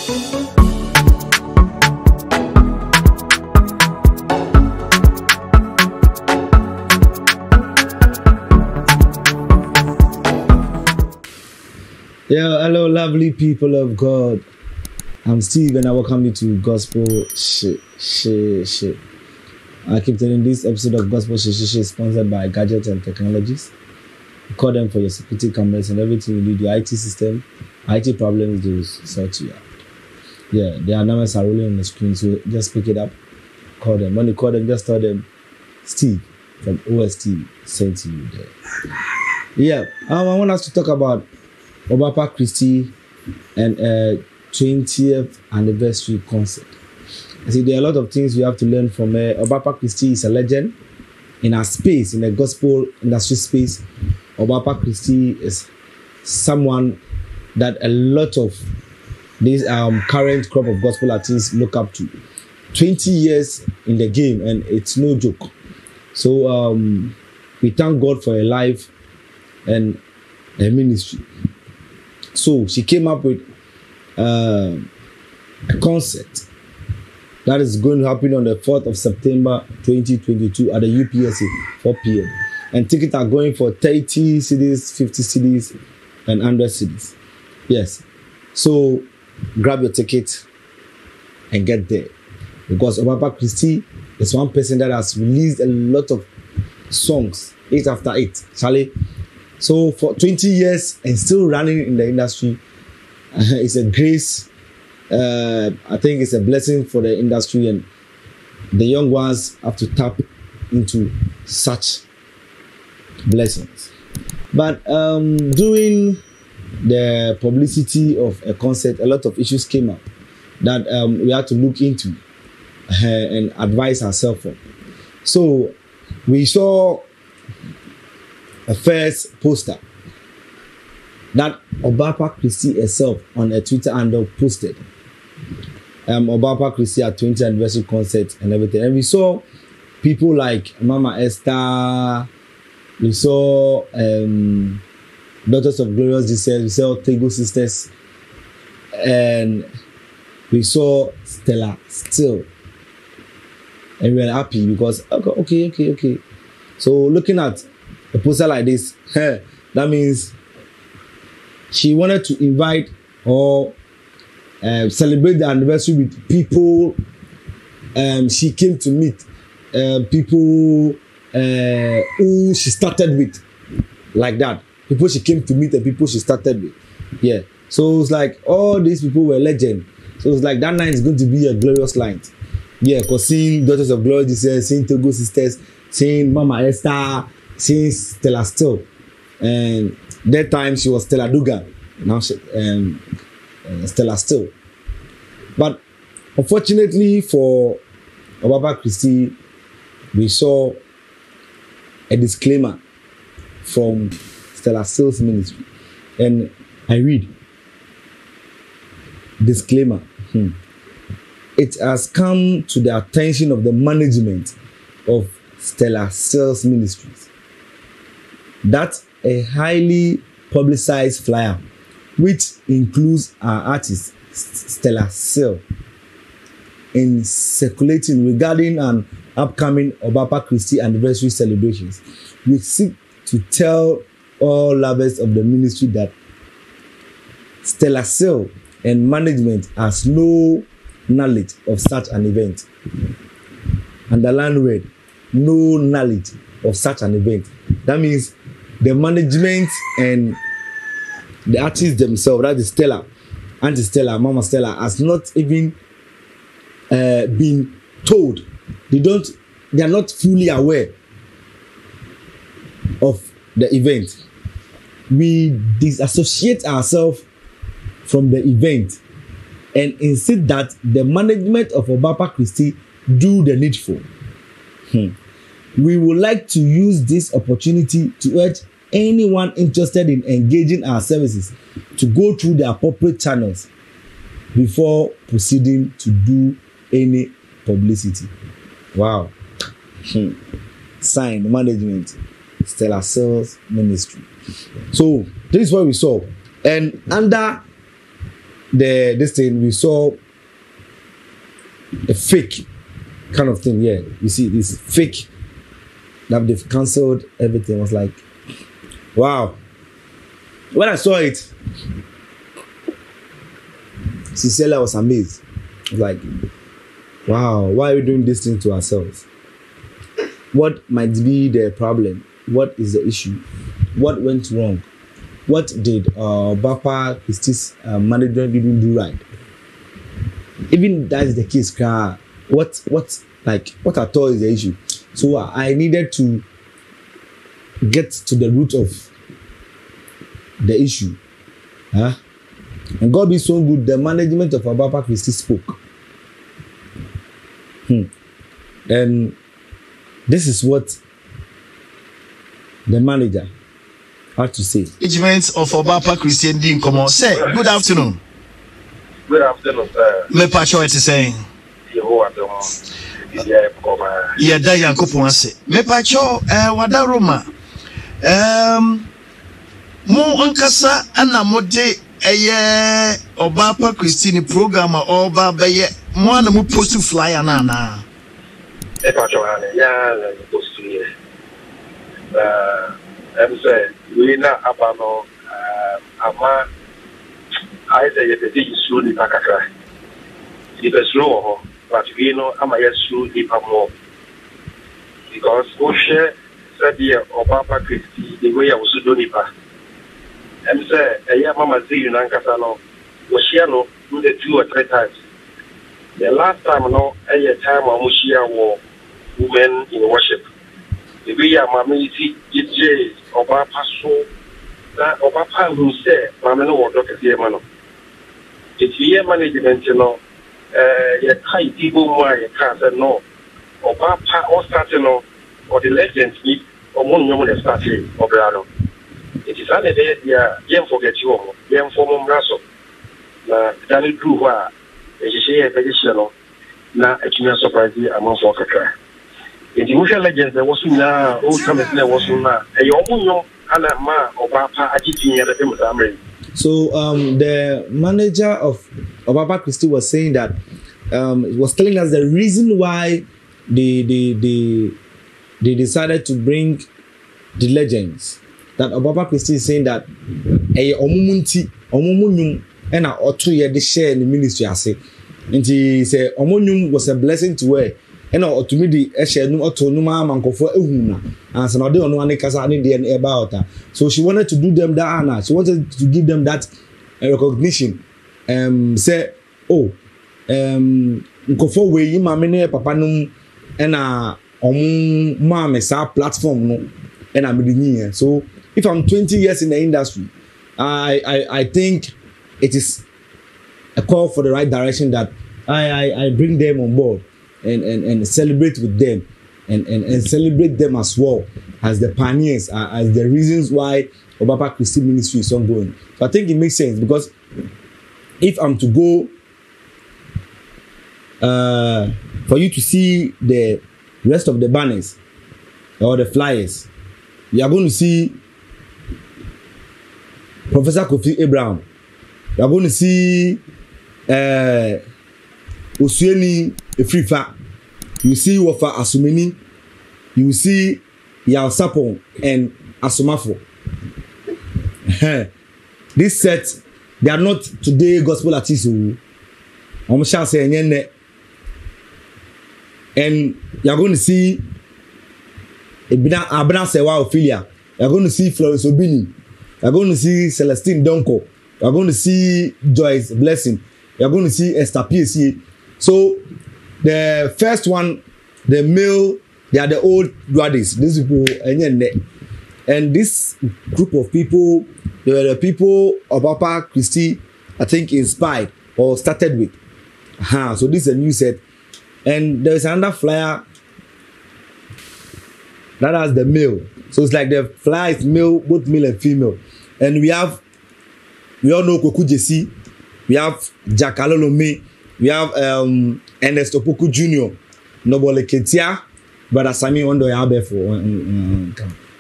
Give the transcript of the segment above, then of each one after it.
Yeah, hello, lovely people of God. I'm Steve, and I welcome you to Gospel Shit. I keep telling this episode of Gospel Shishiishi is sponsored by Gadgets and Technologies. You call them for your security cameras and everything you need, your IT system, IT problems, they will sort you out. Yeah, their numbers are rolling on the screen, so just pick it up, call them. When you call them, just tell them Steve from OST sent you there. Yeah, I want us to talk about Obapa Christy and 20th anniversary concert. I see there are a lot of things we have to learn from her. Obapa Christy is a legend in our space, in the gospel industry space. Obapa Christy is someone that a lot of these current crop of gospel artists look up to. 20 years in the game, and it's no joke. So we thank God for her life and her ministry. So she came up with a concert that is going to happen on the 4th of September 2022 at the UPSA 4 p.m. And tickets are going for 30 cedis, 50 cedis, and 100 cedis. Yes. So grab your ticket and get there. Because Obapa Christy is one person that has released a lot of songs, 8 after 8. Charlie. So for 20 years and still running in the industry, it's a grace. I think it's a blessing for the industry, and the young ones have to tap into such blessings. But during the publicity of a concert, a lot of issues came up that we had to look into and advise ourselves on. So we saw a first poster that Obapa Christy herself on a Twitter handle posted. Obapa Christy at 20th anniversary concert and everything. And we saw people like Mama Esther, we saw Daughters of Glorious Jesus, we saw Tego Sisters, and we saw Stella Still. And we were happy because, okay. So looking at a poster like this, that means she wanted to invite or celebrate the anniversary with people she came to meet, people who she started with, like that. People she came to meet and people she started with. Yeah. So it's like all these people were legends. So it's like that night is going to be a glorious night. Yeah, because seeing Daughters of Glory Jesus, seeing Tego Sisters, seeing Mama Esther, seeing Stella Still, and that time she was Stella Dugan, now she Stella Still. But unfortunately for Obapa Christy, we saw a disclaimer from Stella Still's ministry, and I read disclaimer. It has come to the attention of the management of Stella Still's ministries that a highly publicized flyer, which includes our artist Stella Still, in circulating regarding an upcoming Obapa Christy anniversary celebrations, we seek to tell all lovers of the ministry that Stella Still and management has no knowledge of such an event. Underline word, no knowledge of such an event. That means the management and the artists themselves, that is Stella, Auntie Stella, Mama Stella, has not even been told. They are not fully aware of the event. We disassociate ourselves from the event and insist that the management of Obapa Christy do the needful. We would like to use this opportunity to urge anyone interested in engaging our services to go through the appropriate channels before proceeding to do any publicity. Wow. Signed, management, Stella Still's ministry. So this is what we saw. And under this thing, we saw a fake kind of thing. Yeah, you see this fake that they've cancelled everything. I was like, wow. When I saw it, sincerely, I was amazed. I was like, wow, why are we doing this thing to ourselves? What might be the problem? What is the issue? What went wrong? What did Bapa Christy's management didn't do right? Even that is the case, what at all is the issue? So I needed to get to the root of the issue. And God be so good, the management of Bapa Christy spoke. And this is what the manager had to say. Management of Bapa Christian Dean, come on, say good afternoon. Good afternoon, sir. Me pacho what is saying? Yeah, Dayan Koponse. Me pacho wada Roma. Mo ankasa ana mode Bapa Christian program oba beye mo ana mo post to flyer na na. Me pacho ana ya post to here. I'm saying we na abano ama I say the thing is slow the pakaka. It is slow, but we know I'm a slow the more because we share said here Bapa Christy the way I was doing it. I'm saying a year mama see you nankasano we share no do the 2 or 3 times. The last time no a year time we share war women in worship. The way I'm a see DJ Bapa so that Bapa who say mama no what doctor say mano. It's year management, you know, you can't people more, you can't say no. Or Papa or starting or the legends need or one woman starting or brother. It is only there, yeah, forget you, yeah, for Mom Russell. Danny Drew, where you say a petition, now it's not surprising among for Kaka. In the usual legends, there was now, old Thomas, there was now a young Anna Ma or Papa, I keep you at the family. So the manager of Bapa Christy was saying that was telling us the reason why they decided to bring the legends. That Bapa Christy is saying that omumunti and a otu ye de share in the ministry ase. And he said omunyum was a blessing to her. And to me the share no otu no ma mankofo ehuna. And so now they no ane kasa ane dey about her. So she wanted to do them that honor. She wanted to give them that recognition. Say, oh, nkofo we yi mama ne papa num na mama sa platform no na me dey. So if I'm 20 years in the industry, I think it is a call for the right direction that I bring them on board and celebrate with them. And celebrate them as well as the pioneers, as the reasons why Bapa Christy ministry is ongoing. So I think it makes sense because if I'm to go for you to see the rest of the banners or the flyers, you are going to see Professor Kofi Abraham. You are going to see Osueni Efrifa. You see Wafa Asumeni, you see Yao Sapon and Asumafo. This set, they are not today gospel artists. And you are going to see Abna Sewa Ophelia. You are going to see Florence Obini. You are going to see Celestine Donko. You are going to see Joyce Blessing. You are going to see Esther PSC. So the first one, the male, they are the old graduates. These people, and this group of people, they were the people of Bapa Christy, I think, inspired or started with. So this is a new set. And there is another flyer that has the male. So it's like the flyer is male, both male and female. And we all know Koku Jesse, we have Jack Alolome, we have Ernest Opoku Jr., Nobole Ketia, Brother Sami Ondo Yabe for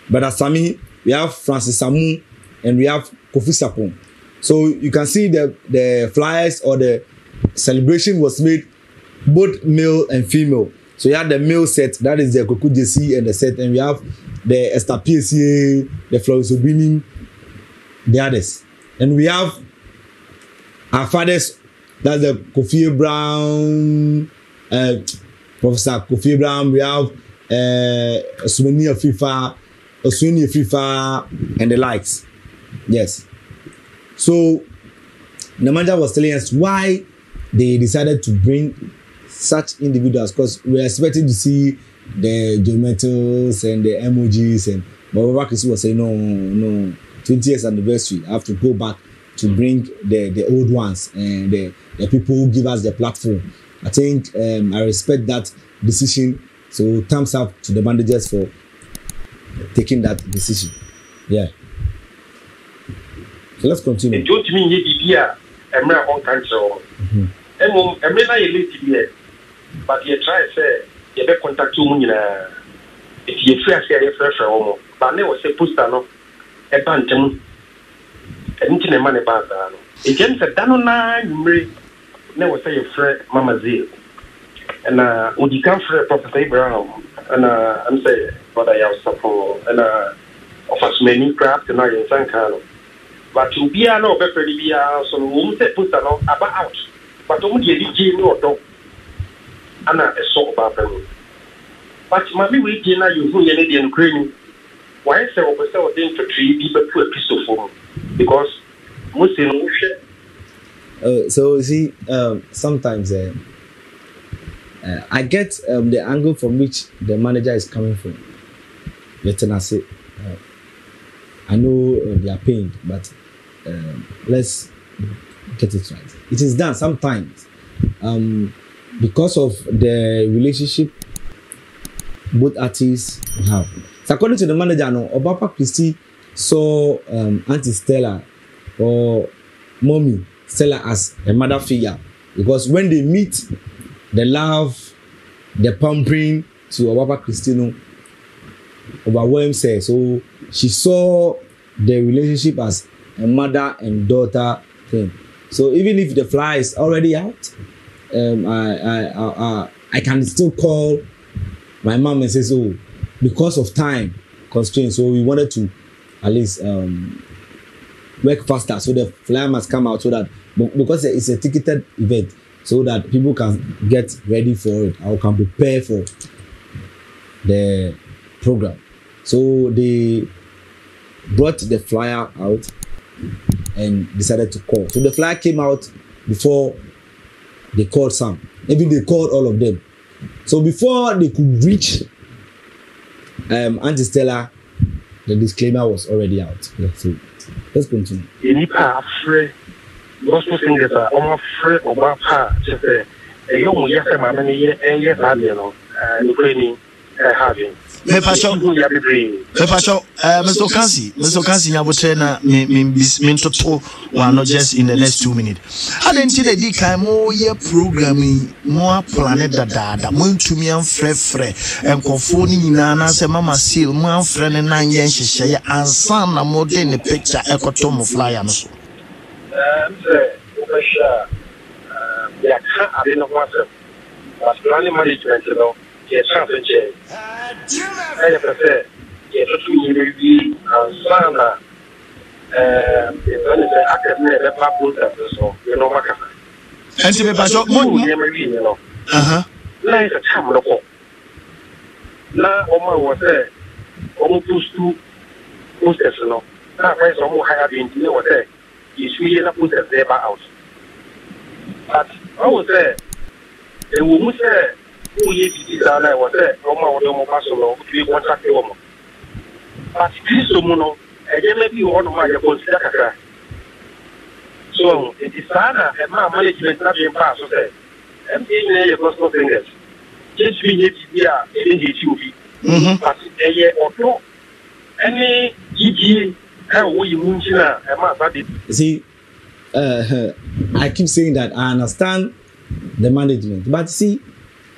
Brother Sami, we have Francis Samu, and we have Kofi Sapon. So you can see the flyers or the celebration was made both male and female. So you have the male set, that is the Koku JC and the set, and we have the Esther PSA, the Florence Obini, the others. And we have our fathers, that's the Kofi Brown, Professor Kofi Brown, we have Oswini Afifa, and the likes. Yes. So the manager was telling us why they decided to bring such individuals, because we were expecting to see the geometals and the emojis, and but Christy was saying no, 20 years anniversary, I have to go back to bring the old ones and the people who give us the platform. I think I respect that decision. So thumbs up to the managers for taking that decision. Yeah. So let's continue. Don't mean you I'm not on council. I'm not a lady, but you try to say you better contact you. If you feel like you're fresh or more, but never say poster no. A bantam. Anything a man about that. It can say Danona, you never say your friend Mama Z. And would you come for a Professor Abraham? And I'm saying, but I have support and offers many craft and I in San Carlo. But to be a no better be so won't say put about but only a DJ no dog. And a sort of happening. But maybe we dinner you who any Ukraine. Why say over so infantry people to a piece of form? Because most in so you see, sometimes I get the angle from which the manager is coming from. Let say, I know they are pained, but let's get it right. It is done sometimes because of the relationship both artists have. So according to the manager, no, Obapa Christy saw Auntie Stella or Mommy Stella as a mother figure, because when they meet, the love, the pampering to Obapa Christy, no, overwhelms her. So she saw the relationship as a mother and daughter thing. So even if the flyer is already out, I can still call my mom and say, so because of time constraints, so we wanted to at least work faster, so the flyer must come out, so that because it's a ticketed event, so that people can get ready for it or can prepare for the program. So they brought the flyer out and decided to call. So the flyer came out before they called some. Maybe they called all of them. So before they could reach Auntie Stella, the disclaimer was already out. So let's continue. Gospel singers are afraid of my part. Just a young yes, my many years, and yes, I know, Ukraine having. Mr. Kansi, I would say, not just in the next 2 minutes. I didn't see the decay more year programming, more planet that more to me and free, and conforming Nana, say Mama Seal, more friend and 9 years, she say, and some more than the picture, echo Tom of Lions. I didn't want to. But planning management, you know, yes, something change. I prefer, yes, to me, and Sana, it's only the academy, the public, so you know, what and to be Bashop, you know, like a time of now, Oma was there, almost 2 posters, you know, that way, some more higher than you know, there. Is really not put as labor out. But I was there. The woman said, who is I was there, Roma, Pasolo, we want to woman. But this woman, and maybe one of my consider. So it is Sana and my management not being passed. I'm being a gospel fingers. Just be here in the TV. But a year or 2, any EG. See, I keep saying that I understand the management, but see,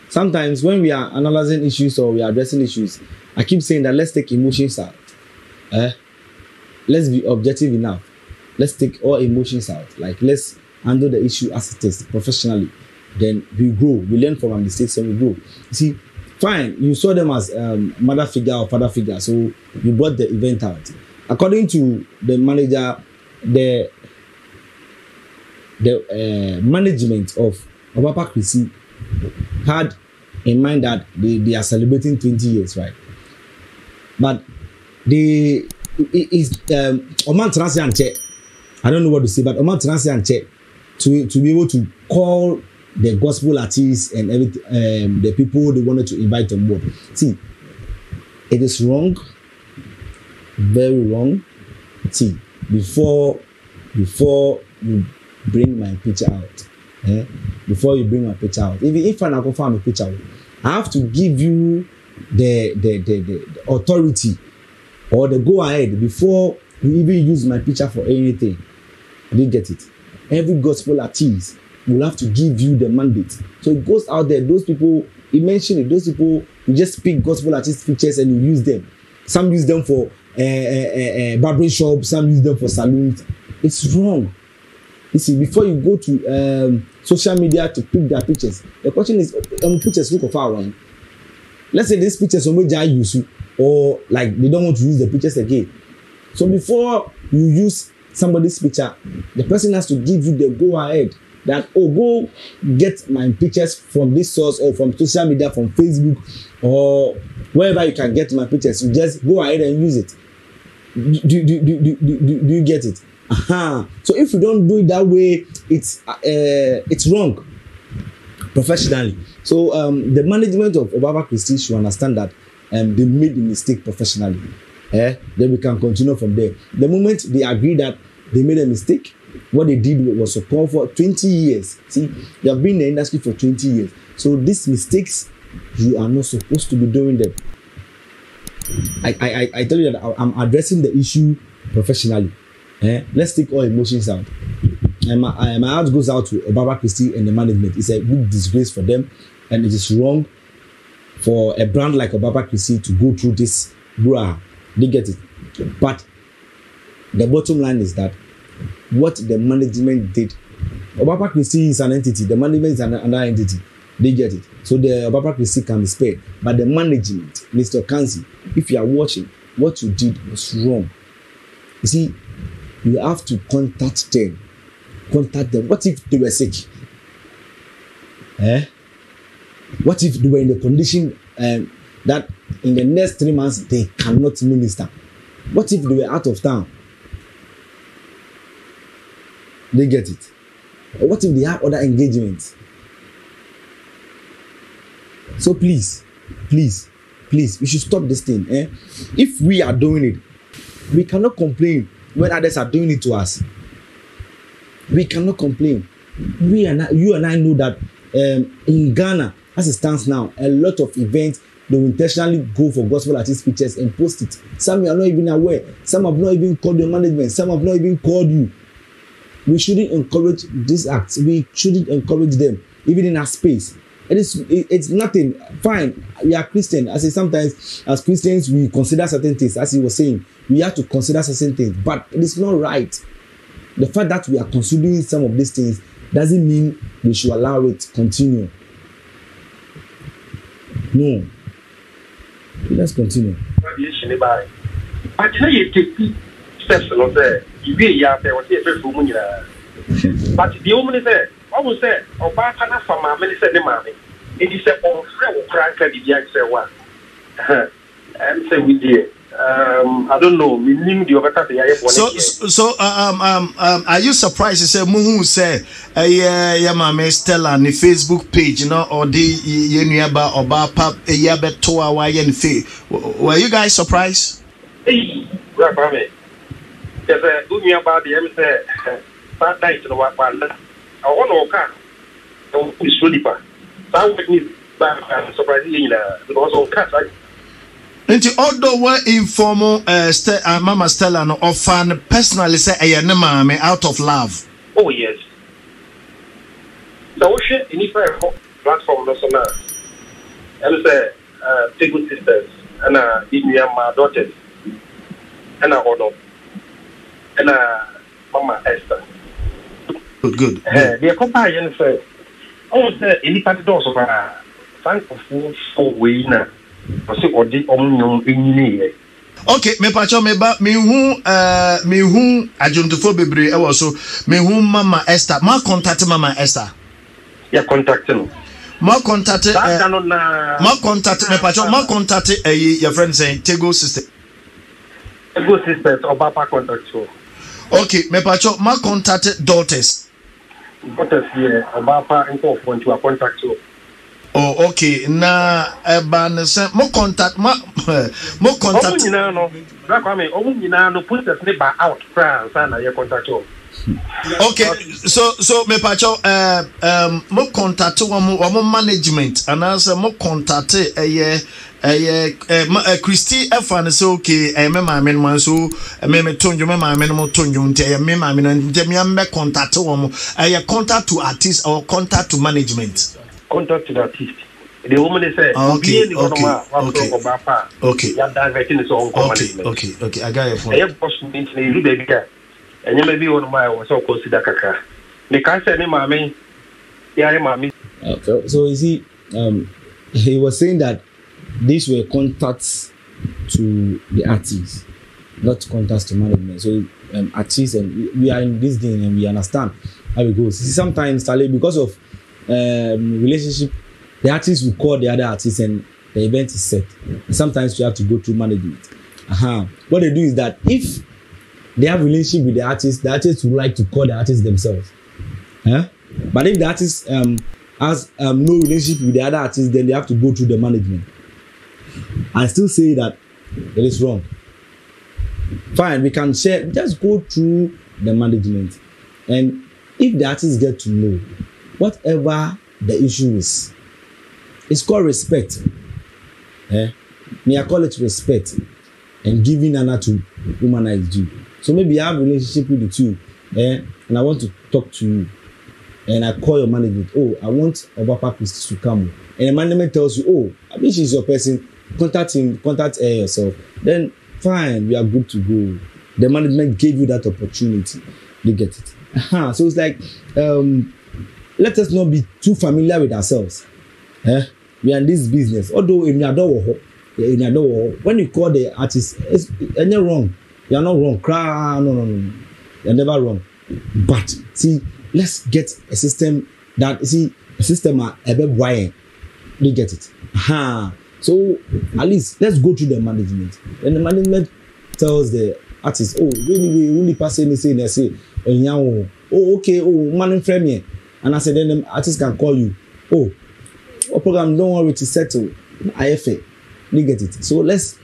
sometimes when we are analyzing issues or we are addressing issues, I keep saying that let's take emotions out. Let's be objective enough. let's take all emotions out. Like, let's handle the issue as it is professionally. Then we grow. We learn from our mistakes and we grow. You see, fine, you saw them as mother figure or father figure, so you brought the event out. According to the manager, the management of Obapa Christy had in mind that they are celebrating 20 years, right? But I don't know what to say, but Oman Transi and Che to be able to call the gospel artists and everything, the people they wanted to invite on board. See, it is wrong, very wrong. See, before you bring my picture out, before you bring my picture out, if I go find my picture out, I have to give you the authority or the go ahead before you even use my picture for anything. I didn't get it. Every gospel artist will have to give you the mandate. So it goes out there. Those people, he mentioned it, those people, you just pick gospel artist pictures and you use them. Some use them for barbering shop, some use them for saloons. It's wrong. You see, before you go to social media to pick their pictures, the question is, pictures look far wrong. Let's say these pictures somebody use or like they don't want to use the pictures again. So before you use somebody's picture, the person has to give you the go ahead that, oh, go get my pictures from this source or from social media, from Facebook or wherever you can get my pictures. You just go ahead and use it. Do you get it? So if you don't do it that way, it's wrong professionally. So the management of Obapa Christy should understand that they made the mistake professionally. Then we can continue from there. The moment they agree that they made a mistake, what they did was to call for 20 years. See, they have been in the industry for 20 years. So these mistakes, you are not supposed to be doing them. I tell you that I'm addressing the issue professionally. Let's take all emotions out. And my heart goes out to Obapa Christy and the management. It's a big disgrace for them, and it is wrong for a brand like Obapa Christy to go through this. They get it. But the bottom line is that what the management did, Obapa Christy is an entity, the management is another entity. They get it. So the Obapa Christy can be spared. But the management, Mr. Kansi, if you are watching, what you did was wrong. You see, you have to contact them. What if they were sick? What if they were in the condition that in the next 3 months they cannot minister? What if they were out of town? They get it. Or what if they have other engagements? So please, we should stop this thing. If we are doing it, we cannot complain when others are doing it to us. We cannot complain. You and I know that in Ghana, as it stands now, a lot of events, they will intentionally go for gospel artist pictures and post it. Some you are not even aware. Some have not even called the management. Some have not even called you. We shouldn't encourage these acts. We shouldn't encourage them, even in our space. It's nothing. Fine, we are Christian. I say sometimes as Christians we consider certain things. As he was saying, we have to consider certain things, but it is not right. The fact that we are considering some of these things doesn't mean we should allow it to continue. No. Let's continue. Steps on there. You be out there, what if woman, but the woman said, I was there, or back and from my minister, the mammy. It is a friend crack at the young say what. And say we did. I don't know. We knew the other So, are you surprised? You say, Muhu say, yeah, my Stella on the Facebook page, you know, or the Yenuaba or Bapa, a Yabet to our Wayan Fee. Were you guys surprised? Hey, Rabbi. There's a good news about the emissary. That night, I want to car. I want to be super. I would need back surprisingly because of cats. Although we're informal, Mama Stella no often personally say I am out of love. Oh yes. So we share any platform no so now. And say take good sisters and give me my daughters and honor and Mama Esther. Good. The company said, "Oh, the any party doors of our thank for winner." I say, "Or the in Okay, me pacho me hu ajuntufo bebre e wo so me hu Mama Esther. Ma contact Mama Esther. Yeah, contacting. Ma contact me pacho ma contact your friend saying Tego sister. Tego sisters or Papa contact you. Okay, me pacho ma contact daughters. Daughters here or Papa and to contact you. Oh, okay. Na ban say mo contact. No. Black woman, no put the snipper out France and I contact you. Okay, so me pacho mo contact wo management and answer mo contact Christy Efan say okay me ma me no so me tonjo me ma me no tonjo nte me ma me no nte me am contact wo contact to artist or contact to management. Contact to the artist. The woman is saying, okay. I got your point. I have possible you baby girl. And you may be one of my was so consider kaka. Me can't say mommy. Yeah, mommy. So you see, he was saying that these were contacts to the artists, not contacts to management. So artists, and we are in this thing and we understand how it goes. See, sometimes because of relationship, the artists will call the other artists and the event is set. And sometimes you have to go through management. What they do is that if they have relationship with the artists would like to call the artists themselves. But if the artist has no relationship with the other artists, then they have to go through the management. I still say that it is wrong. Fine, we can share, just go through the management. And if the artists get to know whatever the issue is, it's called respect. Me, I call it respect and giving honor to humanize you. So maybe I have a relationship with the two, and I want to talk to you, and I call your management. Oh, I want Obapa Christy to come, and the management tells you, oh, I mean she's your person. Contact him, contact her yourself. Then fine, we are good to go. The management gave you that opportunity. You get it. So it's like, let us not be too familiar with ourselves. We are in this business. Although when you call the artist, it's wrong. You are not wrong. No. You're never wrong. But see, let's get a system that a bit wide. You get it. So at least let's go through the management. And the management tells the artist, oh, really pass anything. They say, oh, okay, man frame here. And I said, then the artist can call you. Oh, program, don't worry to settle. IFA. You get it. So let's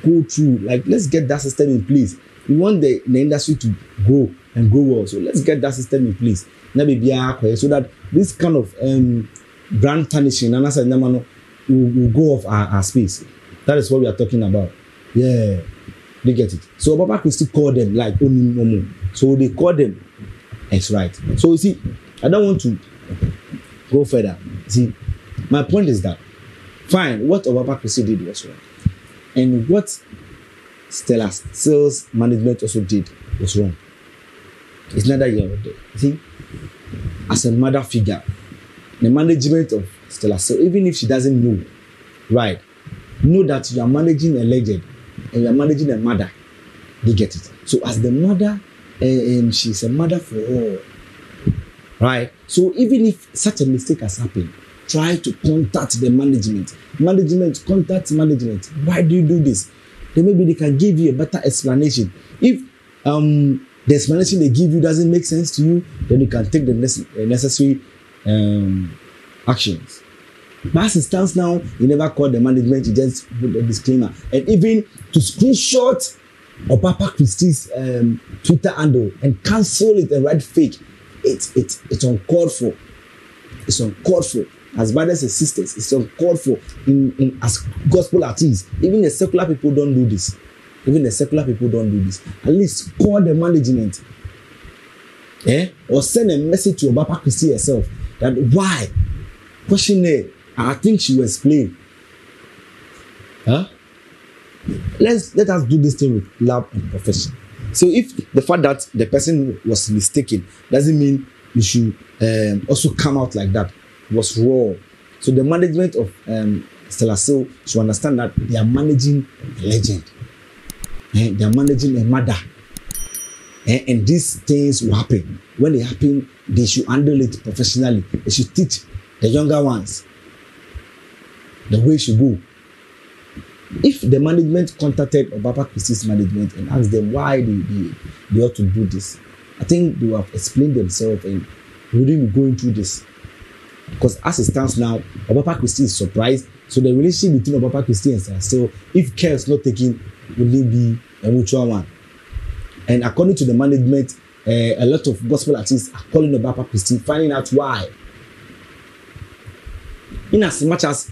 go through, let's get that system in place. We want the industry to grow and grow well. So let's get that system in place. So that this kind of brand tarnishing and as will go off our space. That is what we are talking about. Yeah, they get it. So Baba Christy call them like only Momo. So they call them. It's right. So you see, I don't want to go further. See, my point is that fine, what Baba Christy did was right. And what Stella sales management also did was wrong. It's neither here nor there. See, as a mother figure, the management of Stella Sales, even if she doesn't know, right, know that you are managing a legend and you are managing a mother. They get it. So as the mother, she's a mother for all, right? So even if such a mistake has happened, try to contact the management. Contact management. Why do you do this? Then maybe they can give you a better explanation. If the explanation they give you doesn't make sense to you, then you can take the necessary actions. But as it stands now, you never call the management, you just put a disclaimer. And even to screenshot Papa Christy's Twitter handle and cancel it and write fake, it's uncalled for. It's uncalled for. As brothers and sisters, it's uncalled for in as gospel artists. Even the secular people don't do this. At least call the management. Or send a message to Papa Christy herself that why? Questionnaire. I think she will explain. Let us do this thing with love and profession. So if the fact that the person was mistaken doesn't mean you should also come out like that. It was raw. So the management of Stella Seal should understand that they are managing a legend. They are managing a mother. And these things will happen. When they happen, they should handle it professionally. They should teach the younger ones the way it should go. If the management contacted Obapa Christie's management and asked them why they ought to do this, I think they will have explained themselves and wouldn't be going through this. Because as it stands now, Obapa Christie is surprised. So the relationship between Obapa Christie and Stella Seal, if care is not taken, will it be a mutual one? And according to the management, a lot of gospel artists are calling Obapa Christie, finding out why. In as much as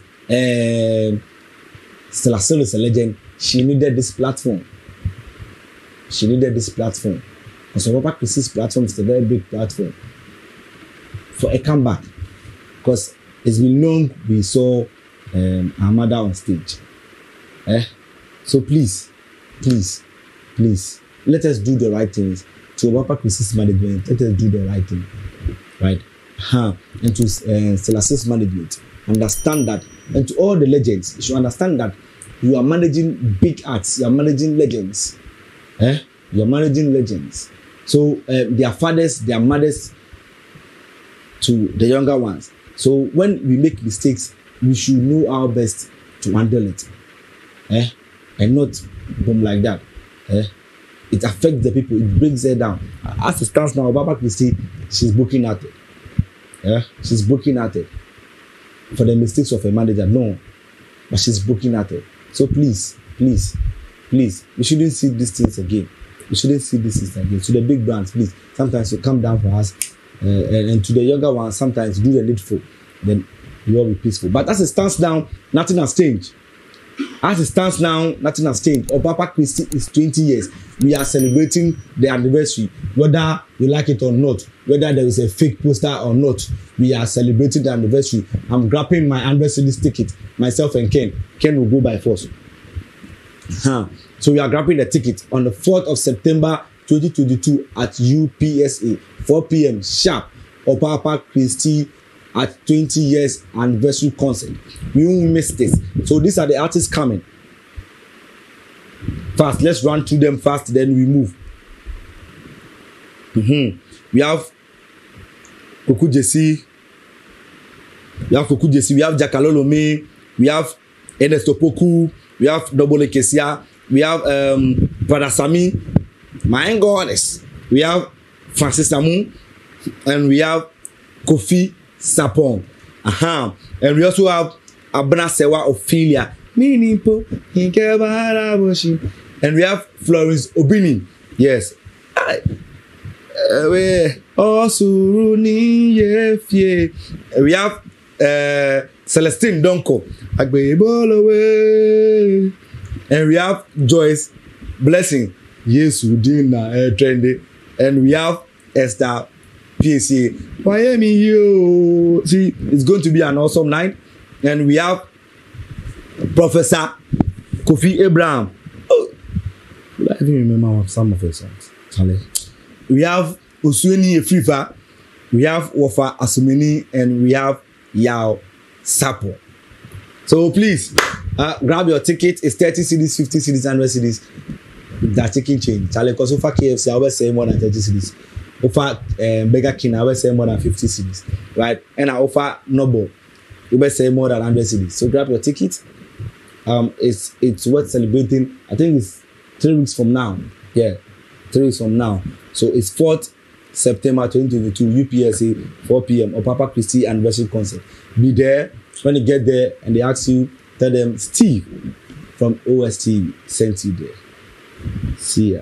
Stella Seal is a legend, she needed this platform. She needed this platform. Because Obapa Christie's platform is a very big platform for a comeback. Because it's been long we saw our mother on stage. So please, let us do the right things. To Obapa Christie's management, let us do the right thing. Right? And to Stella Seal's management, understand that. And to all the legends, you should understand that you are managing big arts, you are managing legends. You are managing legends. So their fathers, their mothers to the younger ones. So when we make mistakes, we should know our best to handle it. And not boom like that. It affects the people, it brings her down. As it stands now, Obapa Christie, she's booking at it. She's booking at it. For the mistakes of a manager, no. But she's booking at it. So please, we shouldn't see these things again. We shouldn't see these things again. To the big brands, please, sometimes you come down for us. And to the younger ones, sometimes do the needful. Then you will be peaceful. But as it stands now, nothing has changed. As it stands now, nothing has changed. Obapa Christie is 20 years. We are celebrating the anniversary. Whether you like it or not, whether there is a fake poster or not, we are celebrating the anniversary. I'm grabbing my anniversary ticket, myself and Ken. Ken will go by force. So we are grabbing the ticket on the 4th of September 2022 at UPSA, 4 p.m. sharp. Obapa Christie at 20 years anniversary concert. We won't miss this. So these are the artists coming. Fast, let's run through them fast, then we move. We have Koku Jesse. We have Jakalolome. We have Ernesto Poku. We have Dobole Kesia. We have Brother Sami. My goddess. We have Francis Samu. And we have Kofi Sapong. And we also have Abna Sewa Ophelia. And we have Florence Obini. Yes. We have Celestine Donko. And we have Joyce Blessing. Yes, we did trendy. And we have Esther PSA. Miami, you see, it's going to be an awesome night. And we have Professor Kofi Abraham. Oh, I even remember some of his songs. We have Osueni Efrifa. We have Wafa Asumini. And we have Yao Sapo. So please, grab your ticket. It's 30 CDs, 50 CDs, 100 CDs. That ticket change. Because so far KFC, I always say more than 30 CDs. Offer Burger King, I always say more than 50 CDs. Right? And I offer Noble. You better say more than 100 CDs. So grab your ticket. It's worth celebrating. I think it's 3 weeks from now. Yeah, 3 weeks from now. So it's 4th September 2022, UPSA, 4 p.m. Obapa Christie anniversary concert. Be there. When you get there and they ask you, tell them Steve from OST sent you there. See ya.